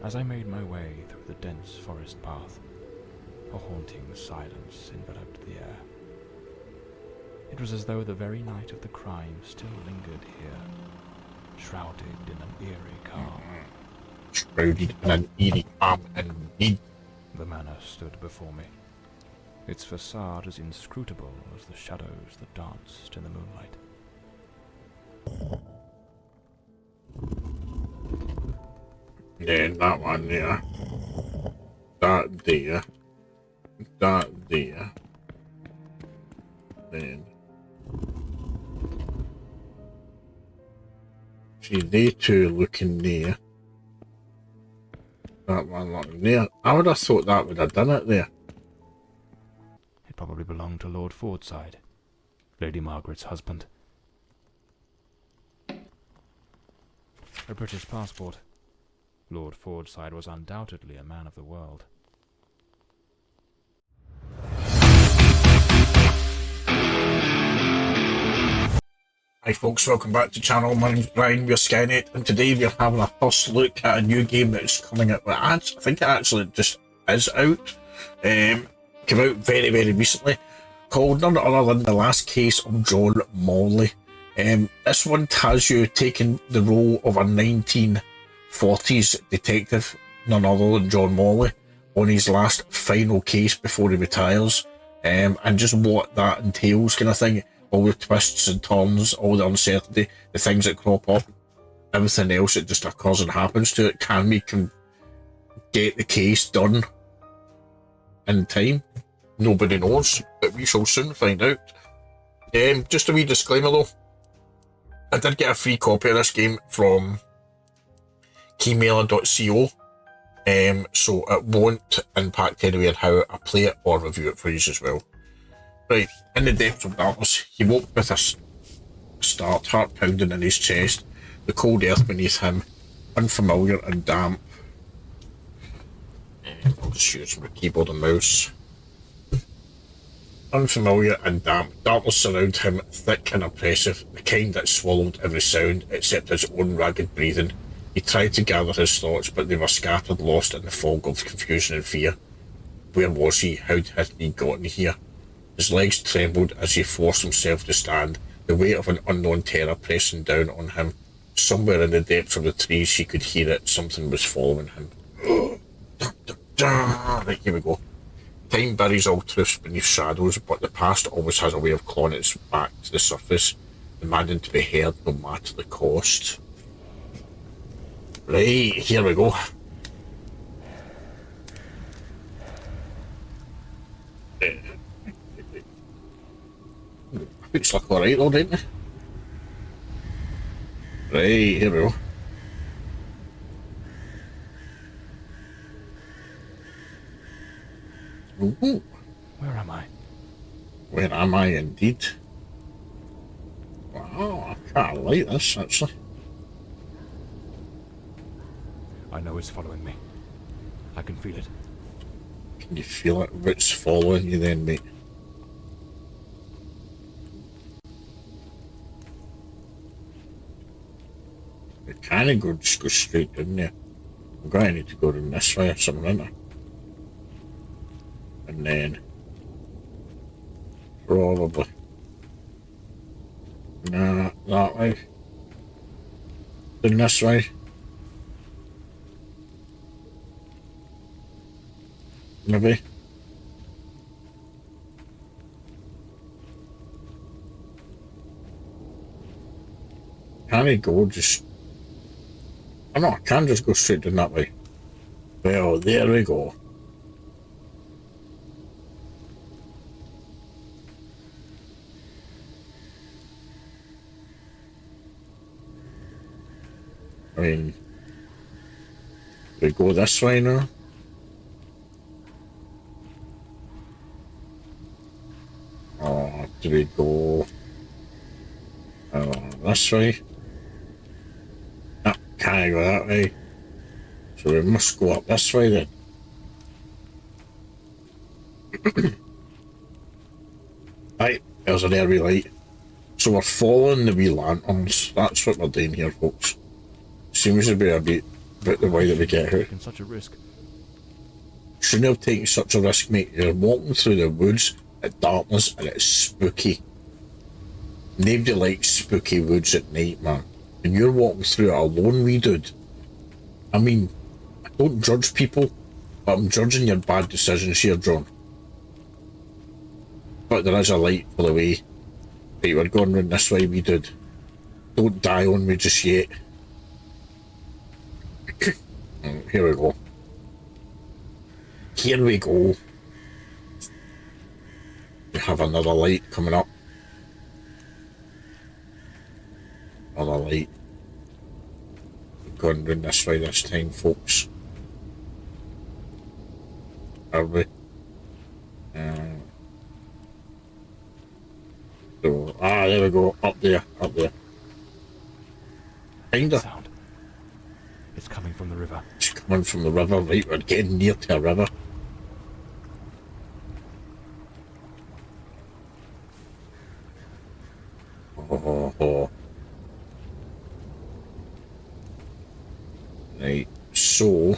As I made my way through the dense forest path, a haunting silence enveloped the air. It was as though the very night of the crime still lingered here, shrouded in an eerie calm. Shrouded in an eerie calm indeed. The manor stood before me, its facade as inscrutable as the shadows that danced in the moonlight. Then that one there. That there. That there. Then. See, they two looking there. That one looking there. I would have thought that would have done it there. It probably belonged to Lord Fordside, Lady Margaret's husband. A British passport. Lord Fordside was undoubtedly a man of the world. Hi folks, welcome back to the channel. My name's Brian, Weirskynet, and today we're having a first look at a new game that's coming out. Well, I think it actually just is out. Came out very recently, called none other than The Last Case of John Morley. This one has you taking the role of a 1940s detective, none other than John Morley, on his last final case before he retires, and just what that entails, kind of thing. All the twists and turns, all the uncertainty, the things that crop up, everything else that just occurs and happens to it. Can we get the case done in time? Nobody knows, but we shall soon find out. Just a wee disclaimer though, I did get a free copy of this game from keymailer.co, so it won't impact anyway on how I play it or review it for you as well. Right, in the depths of darkness, he woke with a start, heart pounding in his chest, the cold earth beneath him, unfamiliar and damp. I'll just use my keyboard and mouse. Unfamiliar and damp, darkness surrounded him, thick and oppressive, the kind that swallowed every sound except his own ragged breathing. He tried to gather his thoughts, but they were scattered, lost in the fog of confusion and fear. Where was he? How had he gotten here? His legs trembled as he forced himself to stand, the weight of an unknown terror pressing down on him. Somewhere in the depths of the trees he could hear it, something was following him. Right, here we go. Time buries all truths beneath shadows, but the past always has a way of clawing its back to the surface, demanding to be heard no matter the cost. Right, here we go. Looks like alright though, didn't it? Right, here we go. Ooh. Where am I? Where am I indeed? Wow, I kind of like this actually. I know it's following me. I can feel it. Can you feel it? What's following you then, mate? You can't just go straight in there. I'm going to need to go in this way or something, isn't I? And then probably that way. Then this way. Maybe. Can I go just... Oh no, I can just go straight in that way. Well, there we go. I mean, we go this way now. Or do we go this way? No, can't go that way. So we must go up this way then. Right, there's an early light. So we're following the wee lanterns. That's what we're doing here, folks. Seems to be a bit about the way that we get here. Taken such a risk. Shouldn't have taken such a risk, mate. You're walking through the woods at darkness and it's spooky. Nobody likes spooky woods at night, man. And you're walking through it alone, wee dude. I mean, I don't judge people, but I'm judging your bad decisions here, John. But there is a light for the way. Right, we're going round this way, wee dude. Don't die on me just yet. Here we go. Here we go. We have another light coming up. Another light. We're going round this way this time, folks. Are we? So, there we go. Up there, up there. Kinda. Sound. It's coming from the river. It's coming from the river, right? We're getting near to a river. Oh. Right, so...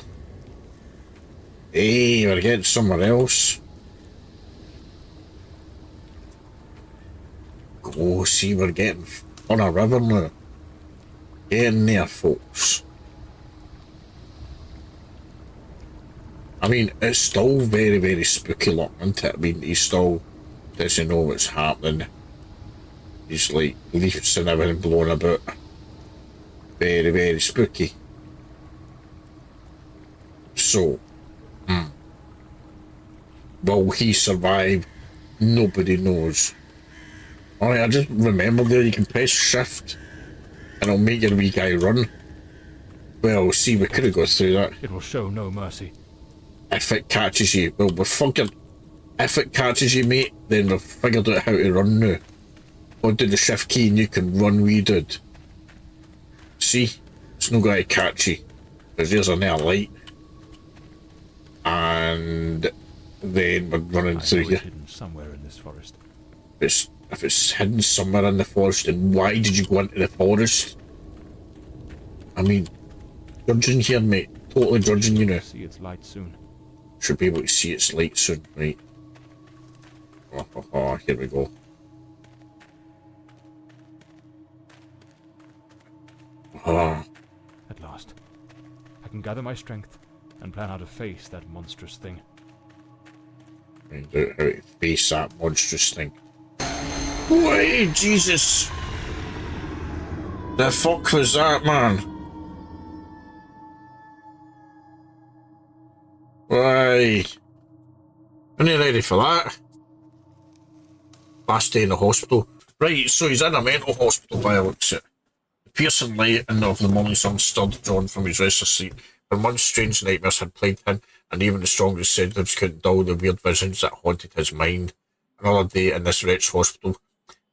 Hey, we're getting somewhere else. Go, see, we're getting on a river now. Getting there, folks. I mean, it's still very, very spooky looking, isn't it? I mean, he still doesn't know what's happening. He's like leaves and everything blowing about. Very, very spooky. So, will he survive? Nobody knows. Alright, I just remembered there you can press shift and it'll make your wee guy run. Well, see, we could have got through that. It will show no mercy. If it catches you, well, we're fucking... If it catches you, mate, then we've figured out how to run now. Or do the shift key and you can run, wee dude. See? It's not going to catch you. Because there's another light. And then we're running through here. Hidden somewhere in this forest. If it's hidden somewhere in the forest, then why did you go into the forest? I mean, judging here, mate. Totally judging you now. See its light soon. Should be able to see its light soon, right? Oh, here we go. Ah. At last. I can gather my strength and plan how to face that monstrous thing. Find out how to face that monstrous thing. Wait, Jesus! The fuck was that, man? Why? I'm not ready for that. Last day in the hospital. Right, so he's in a mental hospital by the looks of it. The piercing light of the morning sun stirred John from his restless sleep. For months, strange nightmares had plagued him, and even the strongest sedatives couldn't dull the weird visions that haunted his mind. Another day in this wretched hospital.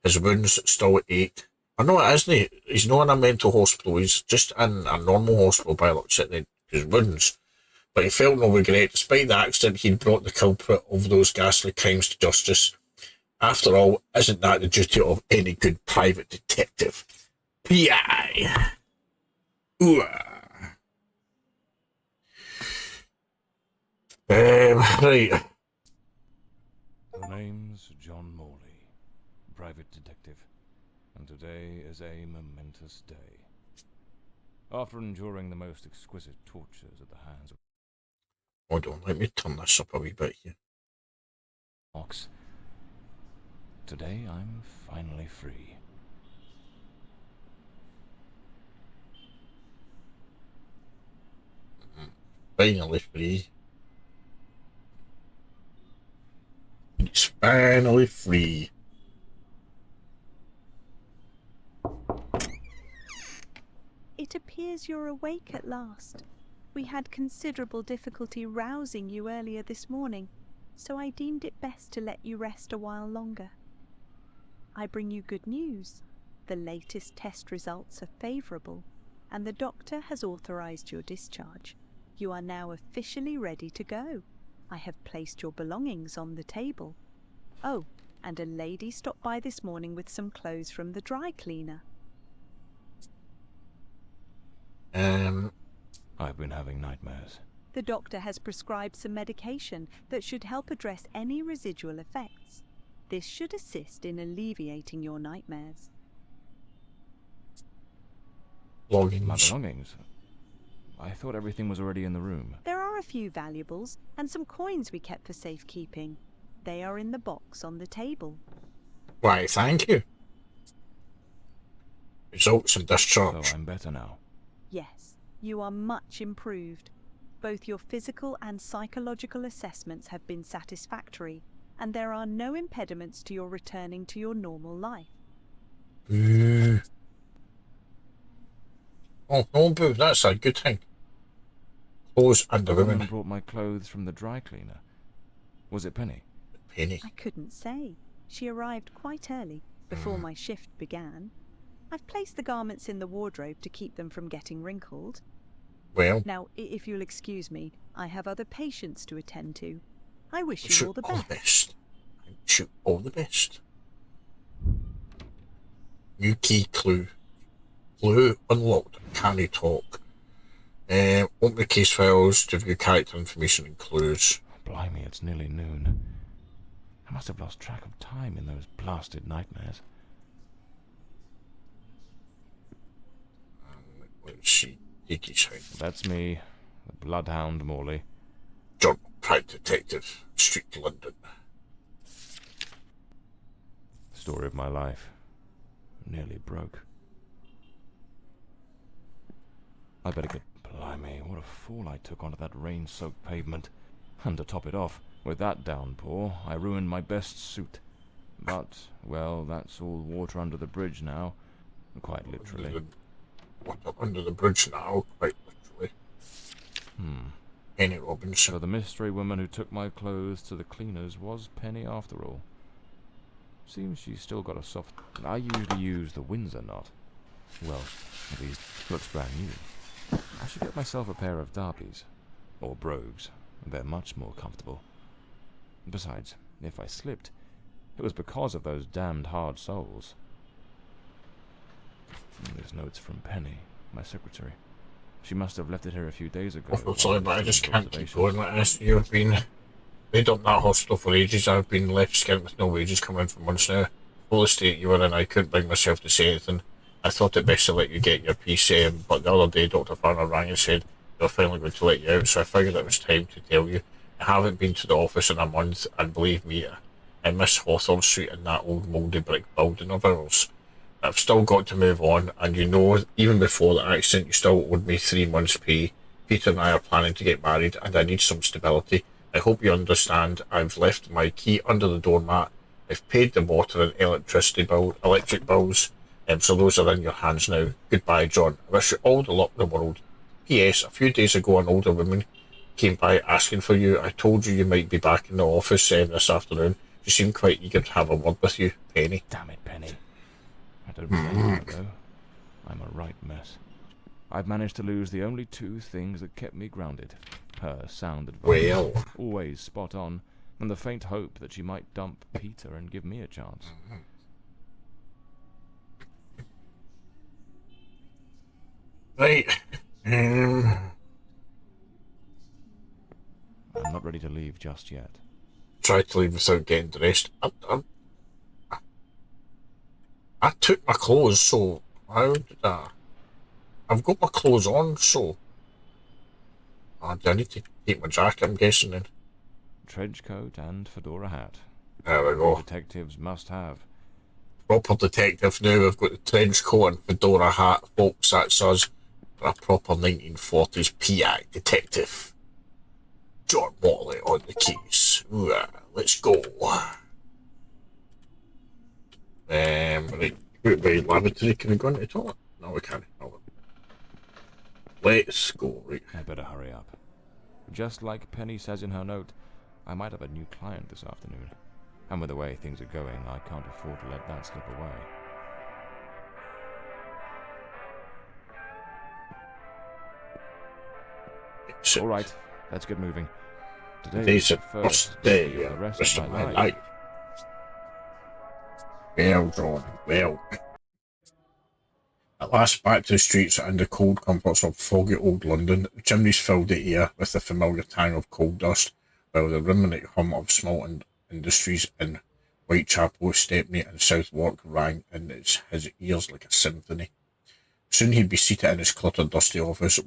His wounds still ached. I know it isn't. He's not in a mental hospital. He's just in a normal hospital by the looks of it. His wounds. But he felt no regret. Despite the accident, he'd brought the culprit of those ghastly crimes to justice. After all, isn't that the duty of any good private detective? P.I. Ooh. Right. The name's John Morley, private detective, and today is a momentous day. After enduring the most exquisite tortures at the hands of Hold on, let me turn this up a wee bit here. Ox, today I'm finally free. Finally free. It's finally free. It appears you're awake at last. We had considerable difficulty rousing you earlier this morning, so I deemed it best to let you rest a while longer. I bring you good news. The latest test results are favourable, and the doctor has authorised your discharge. You are now officially ready to go. I have placed your belongings on the table. Oh, and a lady stopped by this morning with some clothes from the dry cleaner. I've been having nightmares. The doctor has prescribed some medication that should help address any residual effects. This should assist in alleviating your nightmares. My Logins. belongings? I thought everything was already in the room. There are a few valuables and some coins we kept for safekeeping. They are in the box on the table. Why, thank you. Results and So discharge. I'm better now. Yes, you are much improved. Both your physical and psychological assessments have been satisfactory, and there are no impediments to your returning to your normal life. Boo. Oh, no, boo, that's a good thing. Clothes and the The woman women. brought my clothes from the dry cleaner. Was it Penny? Penny. I couldn't say. She arrived quite early, before my shift began. I've placed the garments in the wardrobe to keep them from getting wrinkled. Well, Now, if you'll excuse me, I have other patients to attend to. I wish wish you you all the all the best. best. I wish you all the best. New key clue. Clue unlocked. Can he talk? Open the case files to view character information and clues. Blimey, it's nearly noon. I must have lost track of time in those blasted nightmares. Let's see. Take his hand. That's me, the bloodhound Morley. John, private detective, Street London. Story of my life. Nearly broke. I better get... Blimey, what a fall I took onto that rain-soaked pavement. And to top it off, with that downpour, I ruined my best suit. But, well, that's all water under the bridge now. Quite literally. Water under the bridge now, quite literally. Penny Robinson. So the mystery woman who took my clothes to the cleaners was Penny after all. Seems she's still got a soft... I usually use the Windsor knot. Well, at least, looks brand new. I should get myself a pair of derbies. Or brogues. They're much more comfortable. Besides, if I slipped, it was because of those damned hard soles. This note's from Penny, my secretary. She must have left it here a few days ago. I'm sorry, but I just can't keep Observations. going like this. You've been laid up in that hospital for ages. I've been left skint with no wages coming in for months now. Full state you were in, I couldn't bring myself to say anything. I thought it best to let you get your piece, but the other day Dr. Farner rang and said they're finally going to let you out, so I figured it was time to tell you. I haven't been to the office in a month, and believe me, I miss Hawthorne Street and that old mouldy brick building of ours. I've still got to move on, and you know, even before the accident, you still owed me 3 months' pay. Peter and I are planning to get married, and I need some stability. I hope you understand. I've left my key under the doormat. I've paid the water and electric bills, so those are in your hands now. Goodbye, John. I wish you all the luck in the world. P.S. A few days ago, an older woman came by asking for you. I told you might be back in the office this afternoon. She seemed quite eager to have a word with you, Penny. Damn it, Penny. I don't blame her, though. I'm a right mess. I've managed to lose the only 2 things that kept me grounded. Her sound advice, Well, always spot on, and the faint hope that she might dump Peter and give me a chance. right. I'm not ready to leave just yet. Try to leave without getting dressed. I took my clothes, so how did I? I've got my clothes on, so do I need to take my jacket, I'm guessing then. Trench coat and fedora hat. There we go. Detectives must have. Proper detective now. We've got the trench coat and fedora hat, folks. That's us. A proper 1940s PI detective. John Morley on the case. Let's go. Right. Wait, lavatory. Can we go into the toilet? No, we can't. No. Let's go. Right. I better hurry up. Just like Penny says in her note, I might have a new client this afternoon. And with the way things are going, I can't afford to let that slip away. So, All right, let's get moving. today's the first day of of the rest of my life. life. Well, John, well. At last, back to the streets and the cold comforts of foggy old London. The chimneys filled the air with the familiar tang of coal dust, while the rhythmic hum of small industries in Whitechapel, Stepney and Southwark rang in his ears like a symphony. Soon he'd be seated in his cluttered, dusty office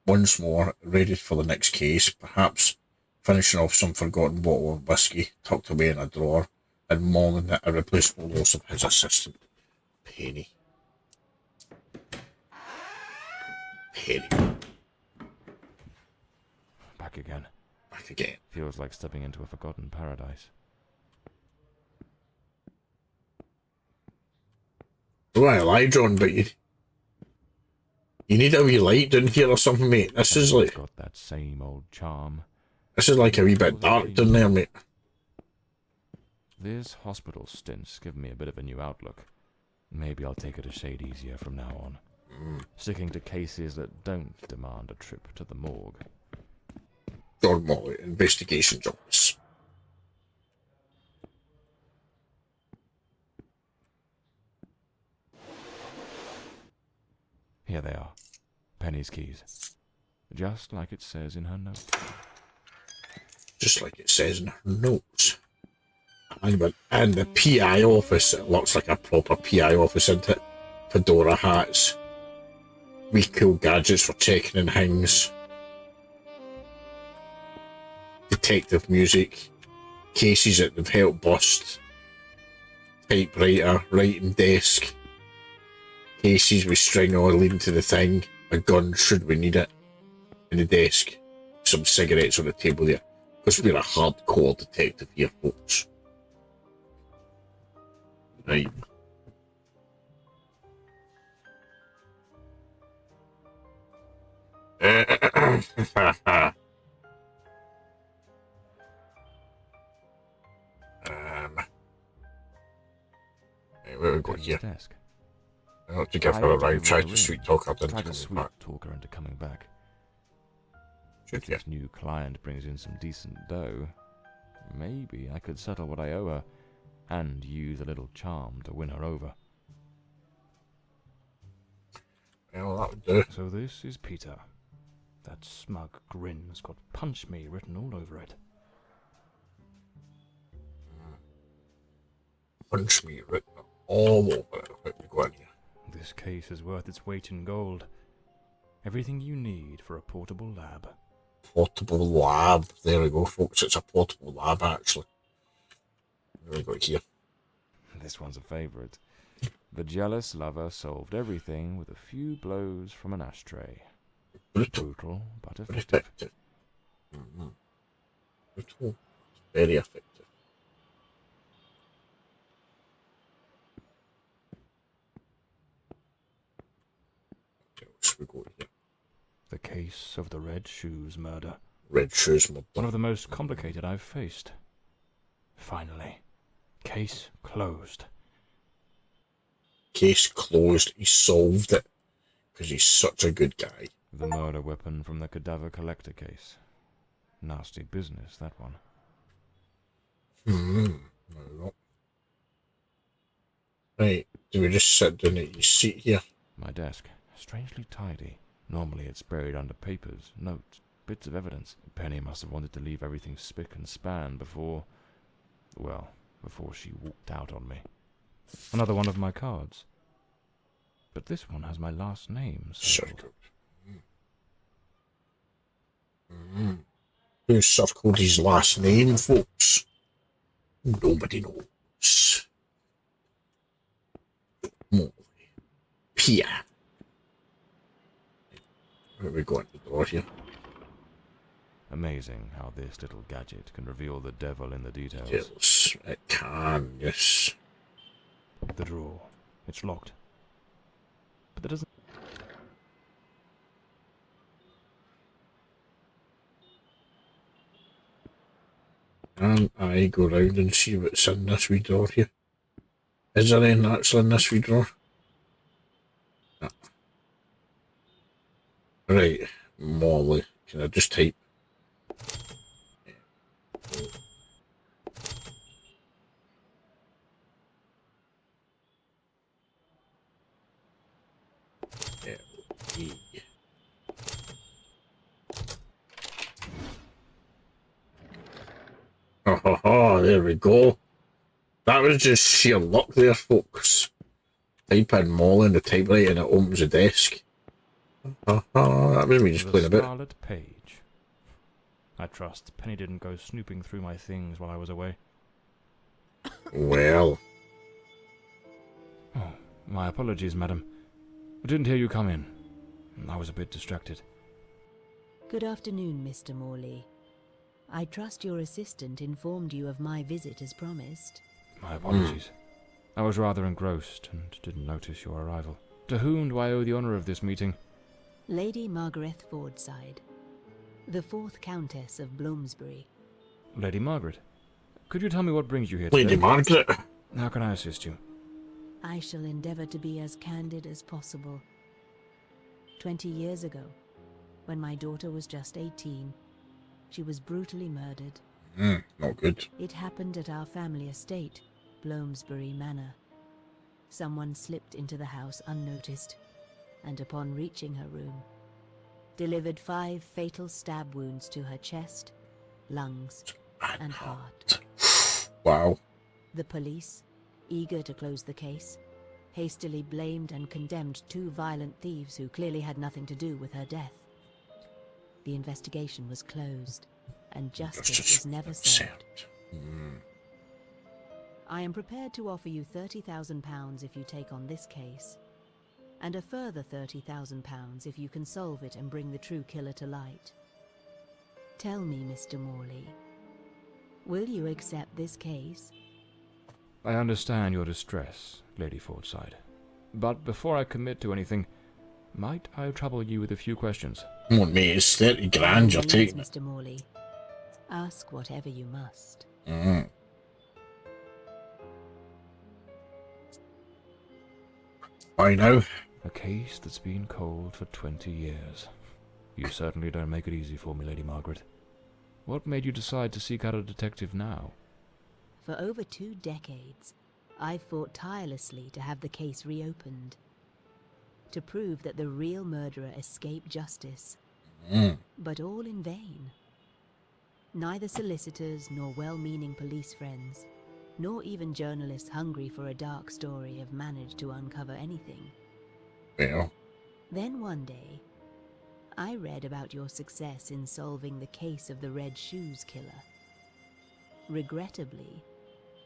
once more, ready for the next case, perhaps finishing off some forgotten bottle of whisky tucked away in a drawer, and mauling the irreplaceable loss of his assistant, Penny. Back again. Back again. Feels like stepping into a forgotten paradise. Oh, I lie, John, but you need a wee light down here or something, mate. This is like... got that same old charm. This is like a wee bit dark down there, mate. This hospital stint's given me a bit of a new outlook. Maybe I'll take it a shade easier from now on. Sticking to cases that don't demand a trip to the morgue. John Morley, Investigations Office. Here they are. Penny's keys. Just like it says in her note. Just like it says in her notes. And the PI office, it looks like a proper PI office, isn't it? Fedora hats. Wee cool gadgets for checking in things. Detective music. Cases that they've helped bust. Typewriter, writing desk. Cases with string on leading to the thing. A gun, should we need it. In the desk. Some cigarettes on the table there. Because we're a hardcore detective here, folks. Right. Where we go here? Desk. I have to give her a ride. Try to sweet talk her into coming back. Talk her into coming back. Should If this new client brings in some decent dough, maybe I could settle what I owe her and use a little charm to win her over. Well, that would do. So this is Peter. That smug grin's got "Punch Me" written all over it. Punch Me written all over it. Let me go in here. This case is worth its weight in gold. Everything you need for a portable lab. Portable lab. There we go, folks. It's a portable lab, actually. There we go here. This one's a favourite. The jealous lover solved everything with a few blows from an ashtray. Brutal, but effective. Brutal. Very effective. What else we got here? The case of the Red Shoes murder. Red Shoes murder. One of the most complicated I've faced. Finally. Case closed. Case closed. He solved it. Because he's such a good guy. The murder weapon from the cadaver collector case. Nasty business, that one. No. Right, do we just sit down at your seat here? My desk. Strangely tidy. Normally it's buried under papers, notes, bits of evidence. Penny must have wanted to leave everything spick and span before she walked out on me. Another one of my cards. But this one has my last name circled. Who circled his last name, folks? Nobody knows. Morley. Pia. Where are we going to the door here? Amazing how this little gadget can reveal the devil in the details. Yes, it can, yes. The drawer. It's locked. But that doesn't... And I go round and see what's in this wee drawer here. Is there anything actually in this wee drawer? No. Right, Morley. Can I just type? Oh, there we go. That was just sheer luck there, folks. Type in Molly in the typewriter and it opens the desk. That was me just The playing a bit. Scarlet Page. I trust Penny didn't go snooping through my things while I was away. Well, Oh, my apologies, madam. I didn't hear you come in. I was a bit distracted. Good afternoon, Mr. Morley. I trust your assistant informed you of my visit as promised. My apologies. I was rather engrossed and didn't notice your arrival. To whom do I owe the honour of this meeting? Lady Margaret Fordside, the 4th Countess of Bloomsbury. Lady Margaret. Could you tell me what brings you here Lady today? Margaret. How can I assist you? I shall endeavour to be as candid as possible. 20 years ago, when my daughter was just 18, she was brutally murdered. Not good. It happened at our family estate, Bloomsbury Manor. Someone slipped into the house unnoticed, and upon reaching her room, delivered 5 fatal stab wounds to her chest, lungs, and heart. Wow. The police, eager to close the case, hastily blamed and condemned 2 violent thieves who clearly had nothing to do with her death. The investigation was closed, and justice was never served. I am prepared to offer you £30,000 if you take on this case, and a further £30,000 if you can solve it and bring the true killer to light. Tell me, Mr. Morley, will you accept this case? I understand your distress, Lady Fordside. But before I commit to anything, might I trouble you with a few questions? Come on, mate, it's 30 grand you're Yes, taking. Mr. Morley. Ask whatever you must. Why now? A case that's been cold for 20 years. You certainly don't make it easy for me, Lady Margaret. What made you decide to seek out a detective now? For over 2 decades, I've fought tirelessly to have the case reopened. To prove that the real murderer escaped justice. But all in vain. Neither solicitors nor well-meaning police friends, nor even journalists hungry for a dark story have managed to uncover anything. Well, Then one day, I read about your success in solving the case of the Red Shoes killer. Regrettably,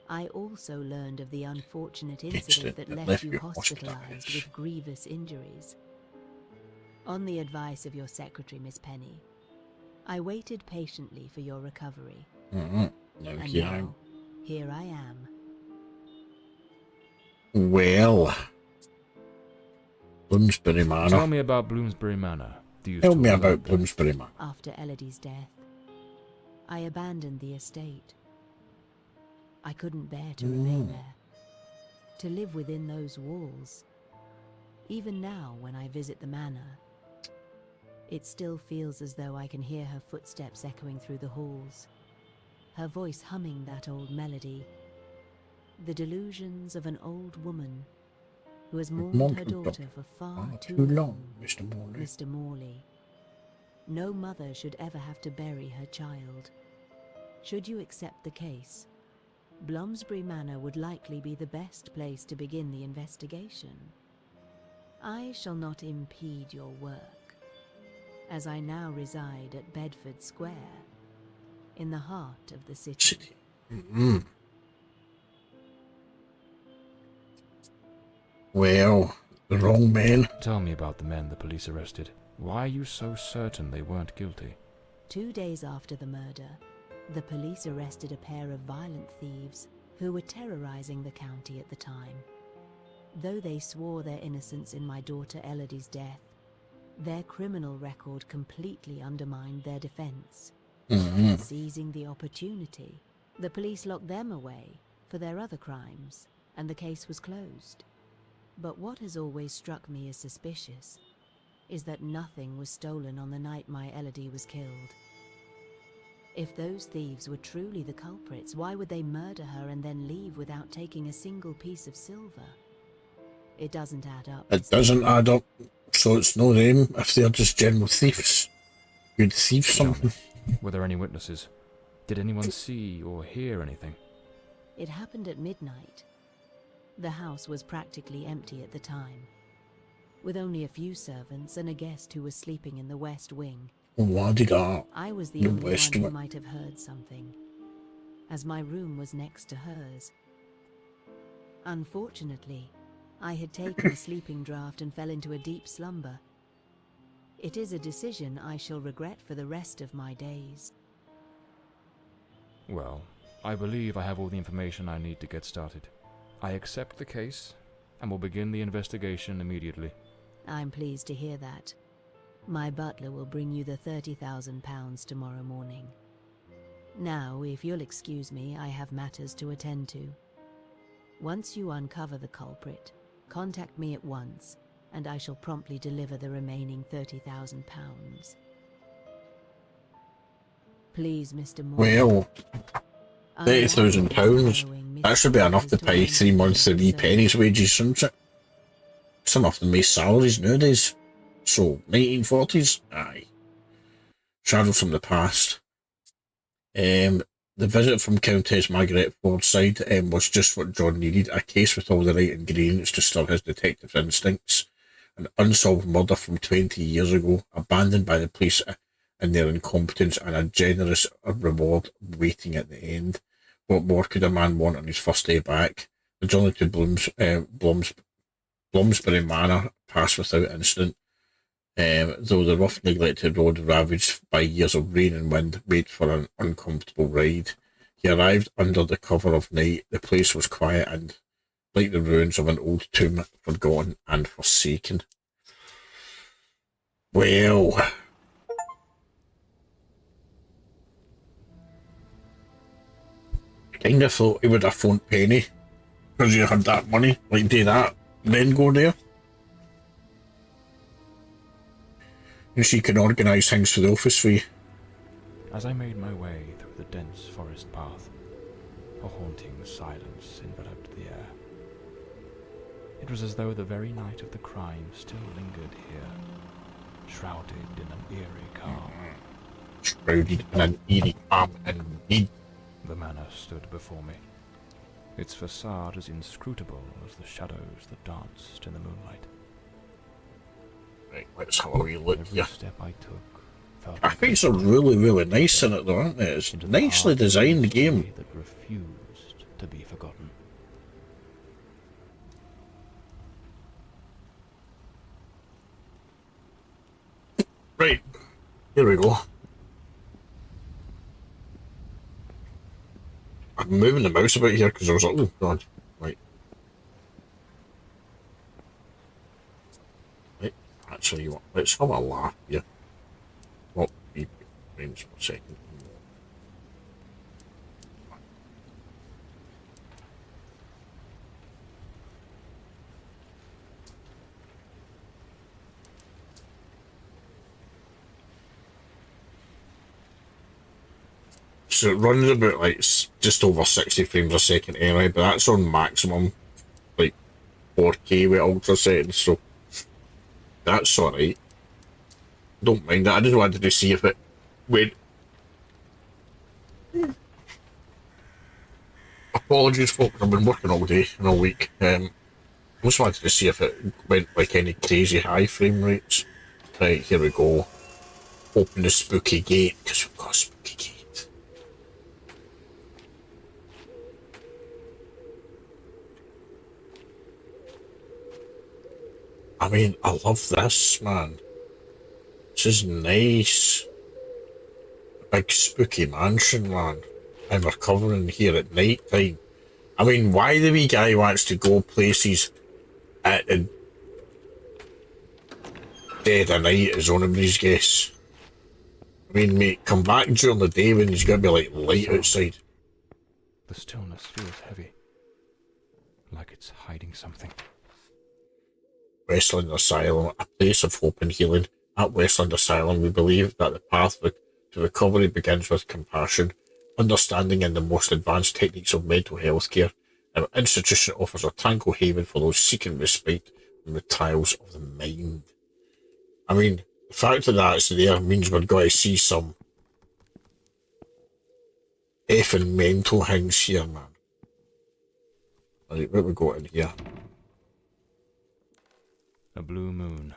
I also learned of the unfortunate incident that left you hospitalized with grievous injuries. On the advice of your secretary, Miss Penny, I waited patiently for your recovery. And now, here I am. Well, Bloomsbury Tell Manor. me about Bloomsbury Manor. Tell me about Bloomsbury Manor. After Elodie's death, I abandoned the estate. I couldn't bear to remain there, to live within those walls. Even now, when I visit the manor, it still feels as though I can hear her footsteps echoing through the halls, her voice humming that old melody, the delusions of an old woman who has mourned her daughter for far too long. Mr. Morley. Mr. Morley. No mother should ever have to bury her child. Should you accept the case, Bloomsbury Manor would likely be the best place to begin the investigation. I shall not impede your work, as I now reside at Bedford Square, in the heart of the city. Well, the wrong men. Tell me about the men the police arrested. Why are you so certain they weren't guilty? 2 days after the murder, the police arrested a pair of violent thieves who were terrorizing the county at the time. Though they swore their innocence in my daughter Elodie's death, their criminal record completely undermined their defense. Seizing the opportunity, the police locked them away for their other crimes, and the case was closed. But what has always struck me as suspicious is that nothing was stolen on the night my Elodie was killed. If those thieves were truly the culprits, why would they murder her and then leave without taking a single piece of silver? It doesn't add up. It doesn't add up, so it's no them if they're just general thieves. Good thieves, something. Were there any witnesses? Did anyone see or hear anything? It happened at midnight. The house was practically empty at the time, with only a few servants and a guest who was sleeping in the west wing. What did that? I was the The only west one who wing. might have heard something, as my room was next to hers. Unfortunately, I had taken a sleeping draught and fell into a deep slumber. It is a decision I shall regret for the rest of my days. Well, I believe I have all the information I need to get started. I accept the case, and will begin the investigation immediately. I'm pleased to hear that. My butler will bring you the £30,000 tomorrow morning. Now, if you'll excuse me, I have matters to attend to. Once you uncover the culprit, contact me at once, and I shall promptly deliver the remaining £30,000. Please, Mr. Morley. Well, £30,000. That should be enough to pay 3 months of wee pennies wages, shouldn't it? It's enough to make salaries nowadays. So, 1940s? Aye. Shadows from the past. The visit from Countess Margaret Fordside was just what John needed, a case with all the right ingredients to stir his detective instincts. An unsolved murder from 20 years ago, abandoned by the police in their incompetence, and a generous reward waiting at the end. What more could a man want on his first day back? The journey to Bloomsbury Manor passed without incident, though the rough, neglected road ravaged by years of rain and wind made for an uncomfortable ride. He arrived under the cover of night. The place was quiet and like the ruins of an old tomb, forgotten and forsaken. Well, kind of thought he would have phoned Penny, because you had that money, like do that, then go there. And she can organise things for the office for you. As I made my way through the dense forest path, a haunting silence enveloped the air. It was as though the very night of the crime still lingered here, shrouded in an eerie calm. Shrouded in an eerie calm indeed. The manor stood before me, its facade as inscrutable as the shadows that danced in the moonlight. Right, let's have a wee look Every here. step I took felt Graphics are really, really nice in it though, aren't they? It's into a the nicely heart of a designed mystery game. that refused to be forgotten. Right, here we go. I'm moving the mouse about here because I was like, oh god. Right. Right, actually, let's have a laugh here. What? Frames per second. So it runs about like just over 60 frames a second anyway, but that's on maximum like 4K with ultra settings, so that's alright. Don't mind that. I just wanted to see if it went. Apologies, folks. I've been working all day and all week. Just wanted to see if it went like any crazy high frame rates. Right, here we go. Open the spooky gate because we've got a spooky gate. I mean, I love this, man. This is nice. Big spooky mansion, man. And we're covering here at night time. I mean, why the wee guy wants to go places at the dead of night is anybody's guess. I mean, mate, come back during the day when there's going to be like light outside. The stillness feels heavy, like it's hiding something. Westland Asylum, a place of hope and healing. At Westland Asylum, we believe that the path to recovery begins with compassion, understanding, and the most advanced techniques of mental health care. Our institution offers a tranquil haven for those seeking respite from the trials of the mind. I mean, the fact that that's there means we're going to see some effing mental things here, man. Right, what we got in here? A blue moon.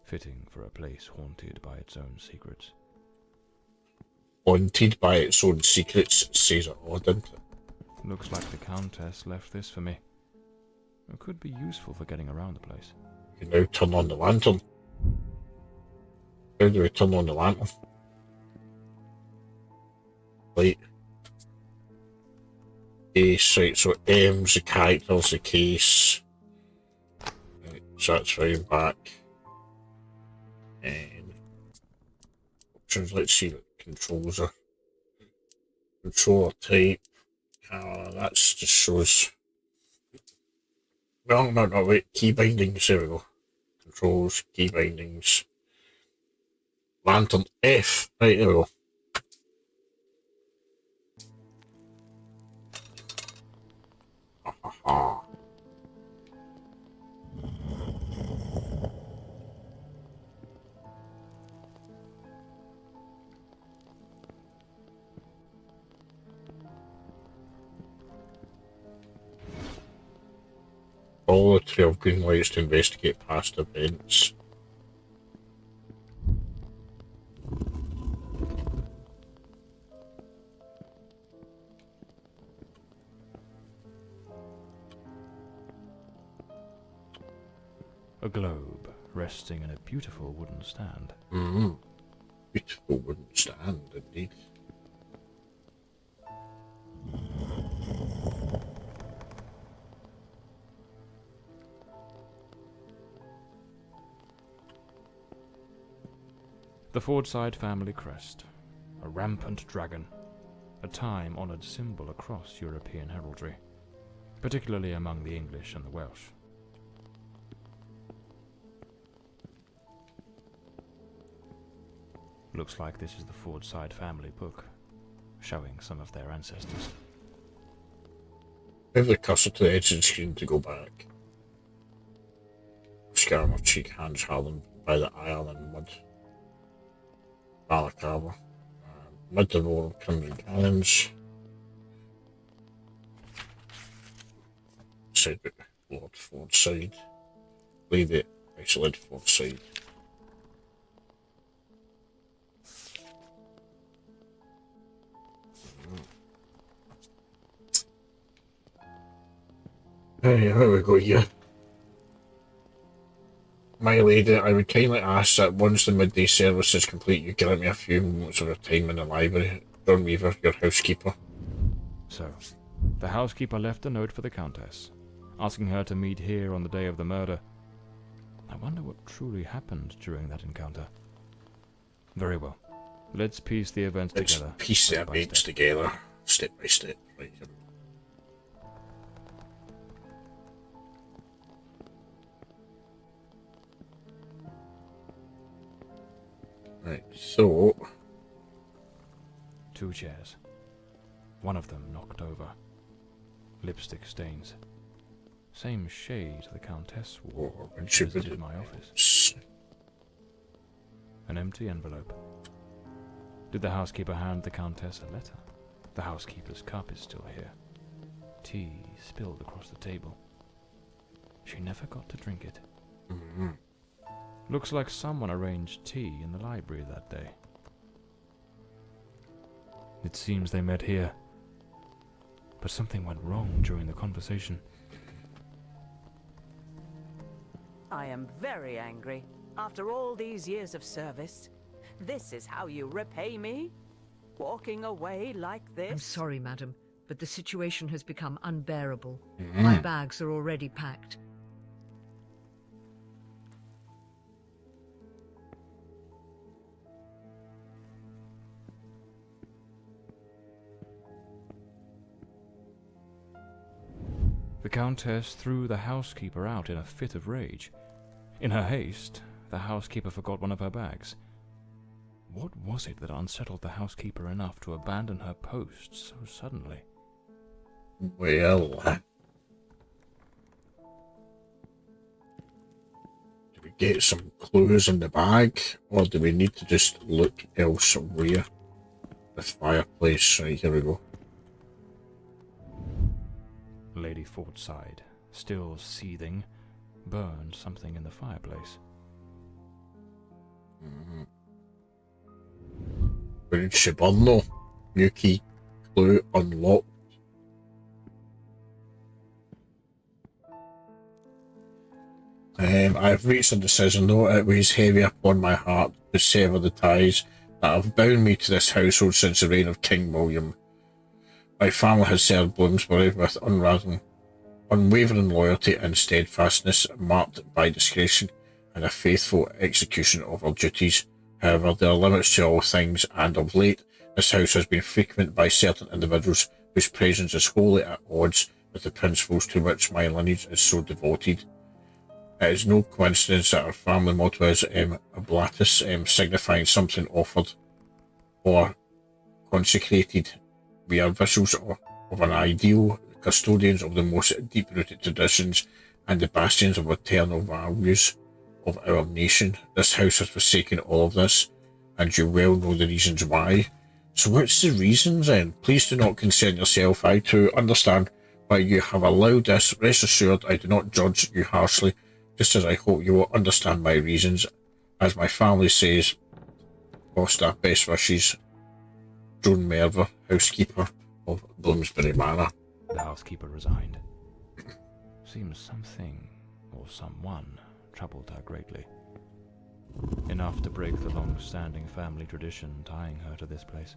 Fitting for a place haunted by its own secrets. Haunted by its own secrets, says it all, didn't it? Looks like the Countess left this for me. It could be useful for getting around the place. You can now turn on the lantern. How do we turn on the lantern? Right. Case, right, so M's the character's the case. Right, so that's fine, back. And options, let's see what controls are. Controller type. That just shows. Well, no, wait, key bindings, there we go. Controls, key bindings. Lantern F, right, there we go. Follow the trail of green lights to investigate past events. A globe resting in a beautiful wooden stand. Beautiful wooden stand, indeed. The Fordside family crest. A rampant dragon. A time-honoured symbol across European heraldry, particularly among the English and the Welsh. Looks like this is the Fordside family book, showing some of their ancestors. Move the cursor to the edge of the screen to go back. Scar on my cheek, hands hardened by the Ireland mud. Balaclava. Mid the roar of crimson cannons. Said Lord Fordside. Leave it. Isolated Fordside. Hey, here we go here. My lady, I would kindly ask that once the midday service is complete, you grant me a few moments of your time in the library. John Weaver, your housekeeper. So, the housekeeper left a note for the Countess, asking her to meet here on the day of the murder. I wonder what truly happened during that encounter. Very well. Let's piece the events together. Let's piece the events together, step by step. Right here. Right, so... Two chairs. One of them knocked over. Lipstick stains. Same shade the Countess wore when she visited my office. An empty envelope. Did the housekeeper hand the Countess a letter? The housekeeper's cup is still here. Tea spilled across the table. She never got to drink it. Looks like someone arranged tea in the library that day. It seems they met here. But something went wrong during the conversation. I am very angry. After all these years of service, this is how you repay me? Walking away like this? I'm sorry, madam, but the situation has become unbearable. My bags are already packed. The Countess threw the housekeeper out in a fit of rage. In her haste, the housekeeper forgot one of her bags. What was it that unsettled the housekeeper enough to abandon her post so suddenly? Well... do we get some clues in the bag, or do we need to just look elsewhere? The fireplace. Right, here we go. Lady Fortside, still seething, burned something in the fireplace. Where did she burn though? New key, clue unlocked. I have reached a decision, though it weighs heavy upon my heart to sever the ties that have bound me to this household since the reign of King William. My family has served Bloomsbury with unwavering loyalty and steadfastness, marked by discretion and a faithful execution of our duties. However, there are limits to all things, and of late, this house has been frequented by certain individuals whose presence is wholly at odds with the principles to which my lineage is so devoted. It is no coincidence that our family motto is Oblatus, signifying something offered or consecrated. We are vessels of an ideal, custodians of the most deep-rooted traditions, and the bastions of eternal values of our nation. This house has forsaken all of this, and you well know the reasons why. So what's the reasons then? Please do not concern yourself. I too understand why you have allowed this. Rest assured, I do not judge you harshly, just as I hope you will understand my reasons. As my family says, Foster, best wishes, Joan Merver, housekeeper of Bloomsbury Manor. The housekeeper resigned. Seems something, or someone, troubled her greatly. Enough to break the long-standing family tradition tying her to this place.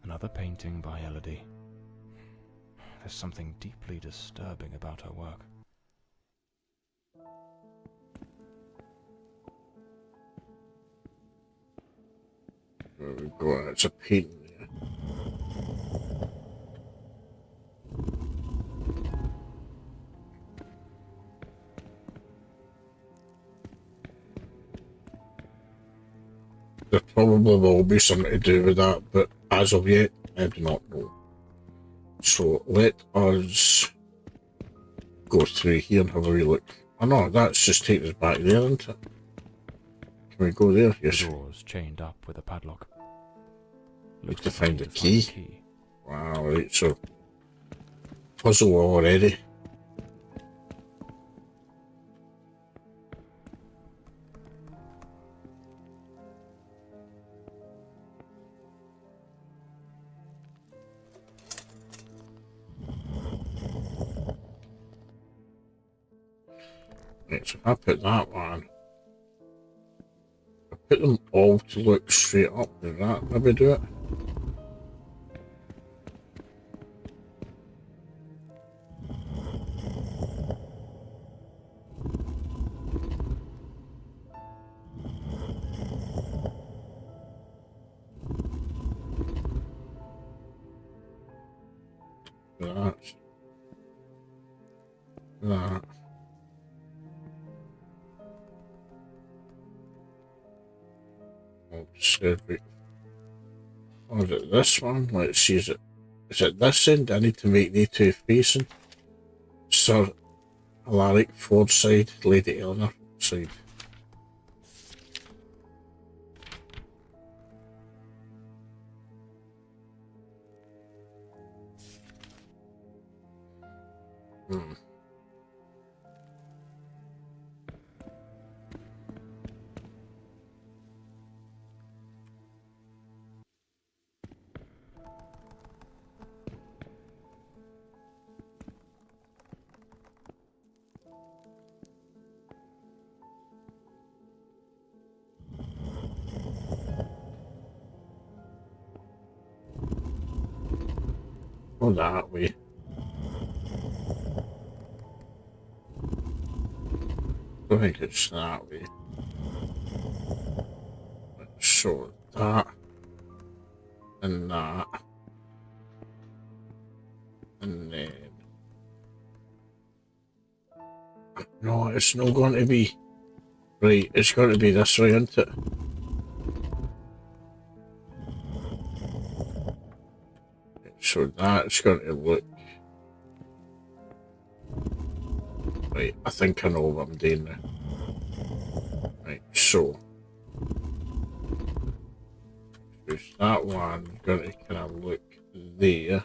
Another painting by Elodie. There's something deeply disturbing about her work. There we go, it's a painting there. There probably will be something to do with that, but as of yet, I do not know. So let us go through here and have a wee look. Oh no, that's just taking us back there, isn't it? Can we go there? Yes. The door's chained up with a padlock. Need to find the key. Wow, right, so puzzle already. Right, so if I put that one, I put them all to look straight up. Does that maybe do it? That's that. Surgery. Or is it this one? Let's see, is it this end? I need to make the two facing. Sir Alaric Ford side, Lady Eleanor side. Go that way. I think it's that way. So that and that, and then no, it's not going to be right. It's going to be this way, isn't it? So that's going to look right. I think I know what I'm doing now. Right, so use that one. Got to kind of look there.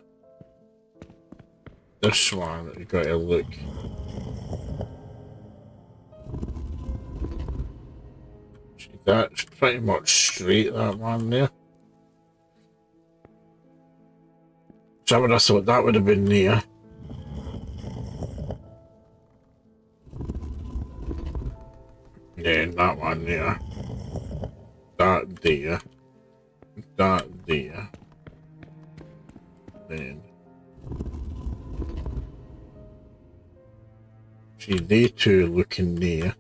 This one, you got to look. See, that's pretty much straight, that one there. So I would have thought that would have been there. Then that one there. That there. That there. Then. See, they two looking there.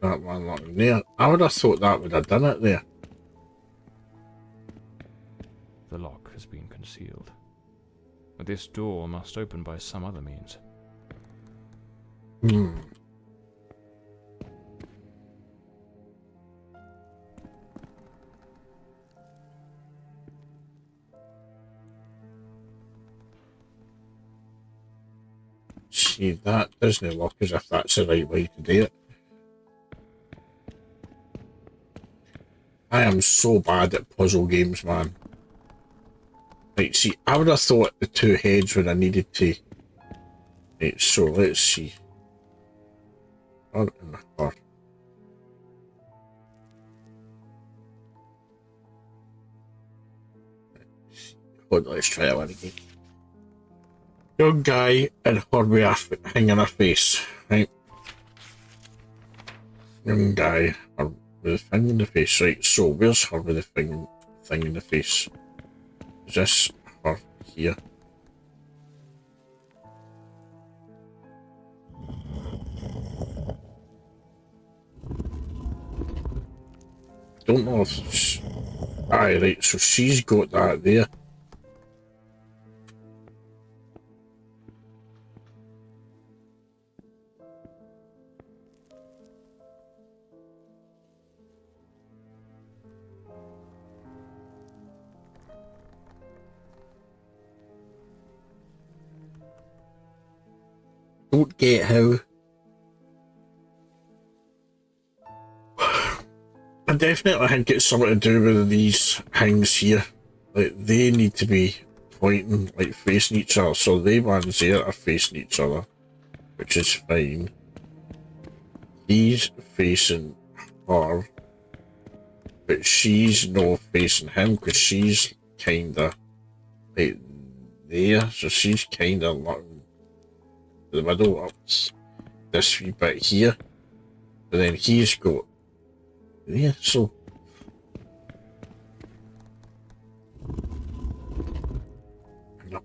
That one looking there. I would have thought that would have done it there. The lock has been concealed. But this door must open by some other means. See, that doesn't look as if that's the right way to do it. I am so bad at puzzle games, man. Right, see, I would have thought the two heads would have needed to... Right, so let's see. Her and her. Hold on, let's try that one again. Young guy and her with a thing in her face, right? Young guy with a thing in the face, right? So where's her with the thing in the face? Is this her here? Don't know if it's... Aye, right, so she's got that there. Don't get how. I definitely think it's something to do with these things here. Like, they need to be pointing, like, facing each other. So they ones there are facing each other, which is fine. He's facing her, but she's no facing him because she's kinda like there. So she's kinda looking the middle up this wee bit here, and then he's got there, so no.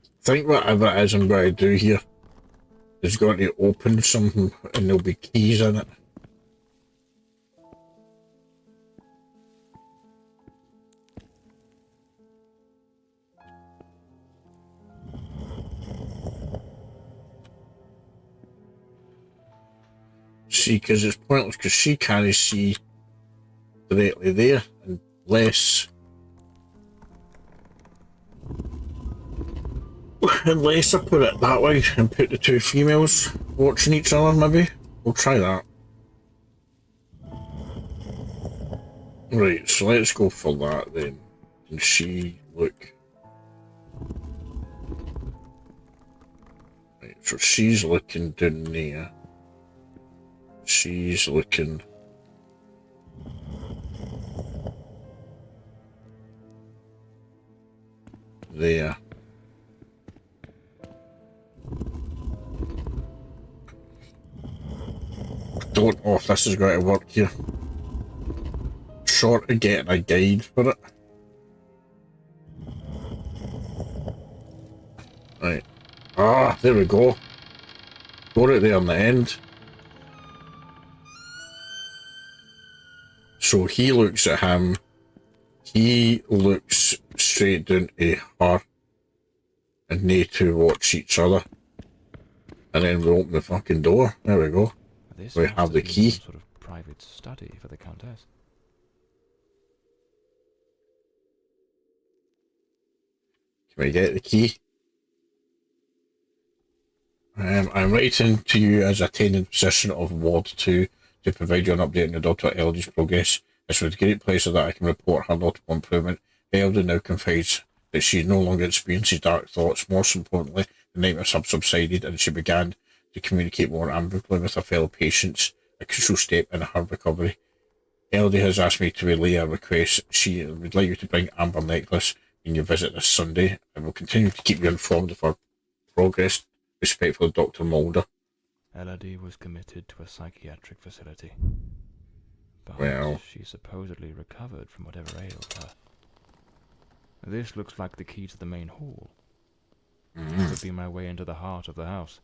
I think whatever it is I'm going to do here is going to open something and there'll be keys in it. See, because it's pointless because she can't see directly there unless I put it that way and put the two females watching each other. Maybe we'll try that. Right, so let's go for that then. Can she look? Right, so she's looking down there. She's looking there. I don't know if this is going to work here. Short of getting a guide for it. Right. Ah, there we go. Got it there on the end. So he looks at him, he looks straight down to her, and they two watch each other. And then we open the fucking door. There we go. This We must have the been key. some sort of private study for the Countess. Can we get the key? I'm writing to you as attending physician of Ward 2 to provide you an update on your daughter Elodie's progress. It's with great pleasure that I can report her notable improvement. Elodie now confides that she no longer experiences dark thoughts. Most importantly, the nightmares have subsided and she began to communicate more amicably with her fellow patients, a crucial step in her recovery. Elodie has asked me to relay a request. She would like you to bring Amber necklace when you visit this Sunday. I will continue to keep you informed of her progress. Respectfully, Dr. Mulder. Elodie was committed to a psychiatric facility. But Well, she supposedly recovered from whatever ailed her. This looks like the key to the main hall. Could be my way into the heart of the house.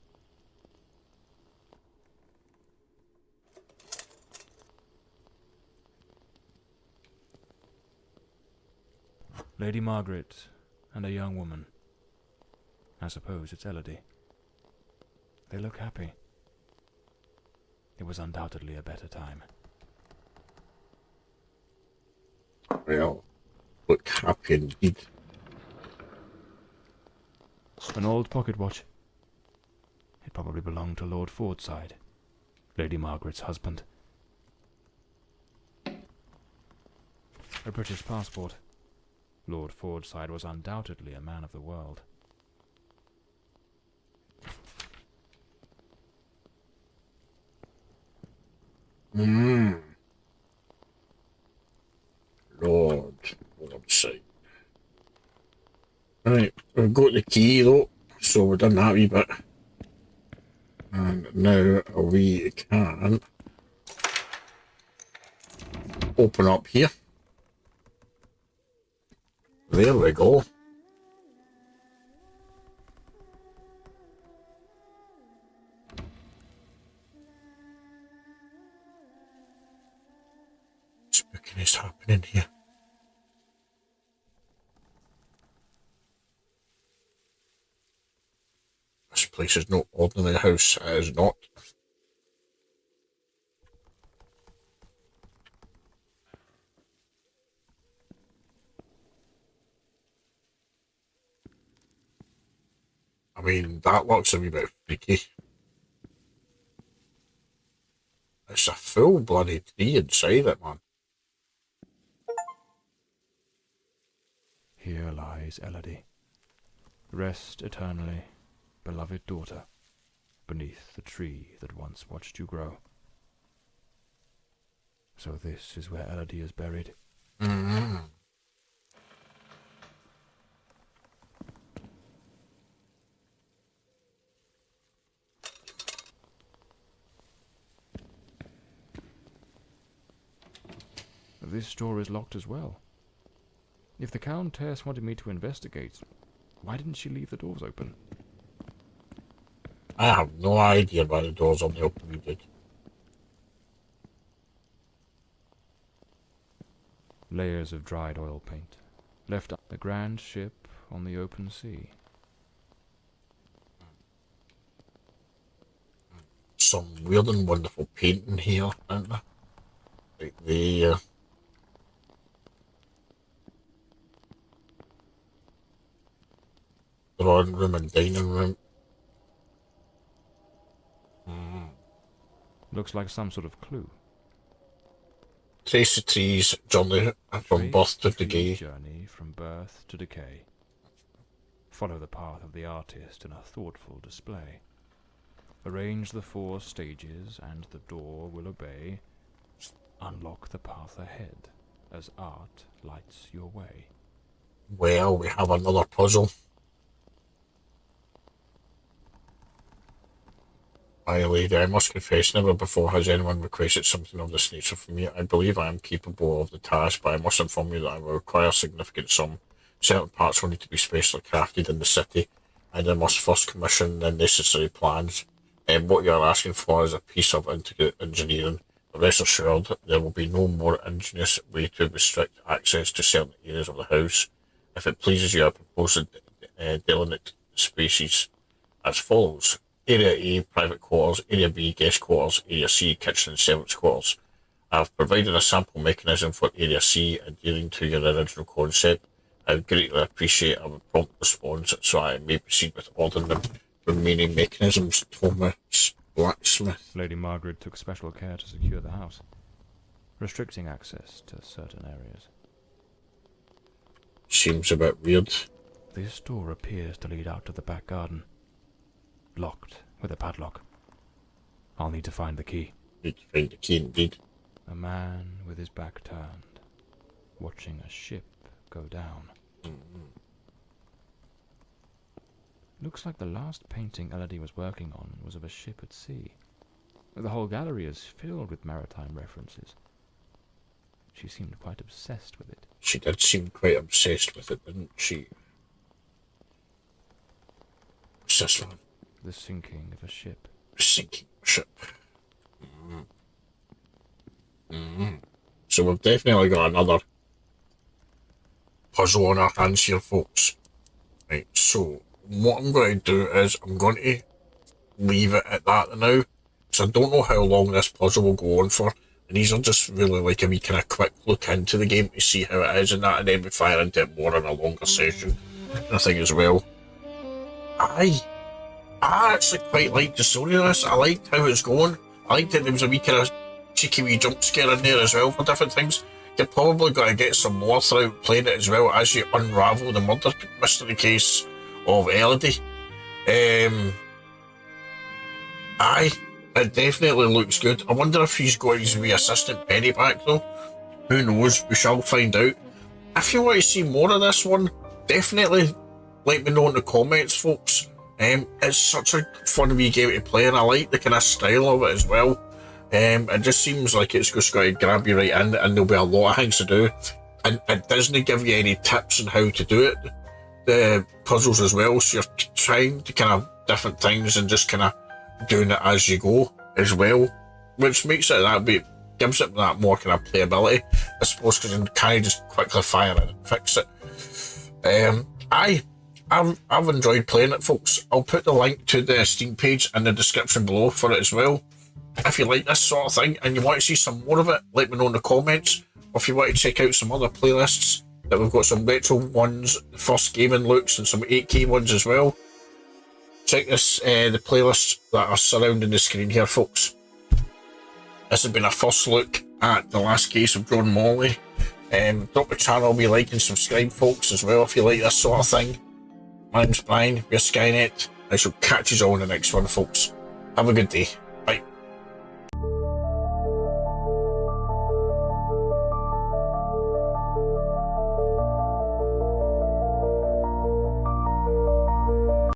Lady Margaret and a young woman. I suppose it's Elodie. They look happy. It was undoubtedly a better time. well, look happy indeed. An old pocket watch. It probably belonged to Lord Fordside, Lady Margaret's husband. A British passport. Lord Fordside was undoubtedly a man of the world. Lord Fordside. Right, we've got the key though, so we've done that wee bit. And now we can open up here. There we go. Spooking is happening here. This place is no ordinary house, it is not. I mean, that looks a wee bit freaky. It's a full bloody tree inside it, man. Here lies Elodie. Rest eternally, beloved daughter, beneath the tree that once watched you grow. So this is where Elodie is buried. This door is locked as well. If the Countess wanted me to investigate, why didn't she leave the doors open? I have no idea why the door's only open we did. Layers of dried oil paint, left on the grand ship on the open sea. Some weird and wonderful painting here, isn't there? Like the drawing room and dining room. Looks like some sort of clue. Trace the trees, journey from birth to decay. Journey from birth to decay. Follow the path of the artist in a thoughtful display. Arrange the 4 stages and the door will obey. Unlock the path ahead as art lights your way. Well, we have another puzzle. My lady, I must confess, never before has anyone requested something of this nature from me. I believe I am capable of the task, but I must inform you that I will require a significant sum. Certain parts will need to be specially crafted in the city, and I must first commission the necessary plans. And what you are asking for is a piece of intricate engineering. But rest assured, there will be no more ingenious way to restrict access to certain areas of the house. If it pleases you, I propose to delineate spaces as follows. Area A, private quarters. Area B, guest quarters. Area C, kitchen and servants' quarters. I have provided a sample mechanism for Area C adhering to your original concept. I would greatly appreciate a prompt response so I may proceed with ordering the remaining mechanisms. Thomas Blacksmith. Lady Margaret took special care to secure the house, restricting access to certain areas. Seems a bit weird. This door appears to lead out to the back garden, locked with a padlock. I'll need to find the key. Need to find the key indeed. A man with his back turned, watching a ship go down. Looks like the last painting Elodie was working on was of a ship at sea. The whole gallery is filled with maritime references. She seemed quite obsessed with it. She did seem quite obsessed with it, didn't she? What's this one? The sinking of a ship. Sinking ship. So we've definitely got another puzzle on our hands here, folks. Right, so what I'm going to do is I'm going to leave it at that now, because I don't know how long this puzzle will go on for, and these are just really like a wee kind of quick look into the game to see how it is and that, and then we fire into it more in a longer session, I think, as well. I actually quite liked the story of this. I liked how it's going. I liked that there was a wee kind of cheeky wee jump scare in there as well for different things. You're probably going to get some more throughout playing it as well as you unravel the murder mystery case of Elodie. It definitely looks good. I wonder if he's got his wee assistant Penny back though. Who knows? We shall find out. If you want to see more of this one, definitely let me know in the comments, folks. It's such a fun wee game to play, and I like the kind of style of it as well. It just seems like it's just going to grab you right in, and there'll be a lot of things to do. And it doesn't give you any tips on how to do it, the puzzles as well, so you're trying to kind of different things and just kind of doing it as you go as well, which makes it that bit, gives it that more kind of playability, I suppose, because you can kind of just quickly fire it and fix it. I've enjoyed playing it, folks. I'll put the link to the Steam page in the description below for it as well. If you like this sort of thing and you want to see some more of it, let me know in the comments. Or if you want to check out some other playlists, that we've got some retro ones, the first gaming looks, and some 8K ones as well. Check this, the playlists that are surrounding the screen here, folks. This has been a first look at the last case of John Morley. Drop the channel, be like and subscribe, folks, as well if you like this sort of thing. My name's Brian, Weirskynet. I shall catch you all in the next one, folks. Have a good day.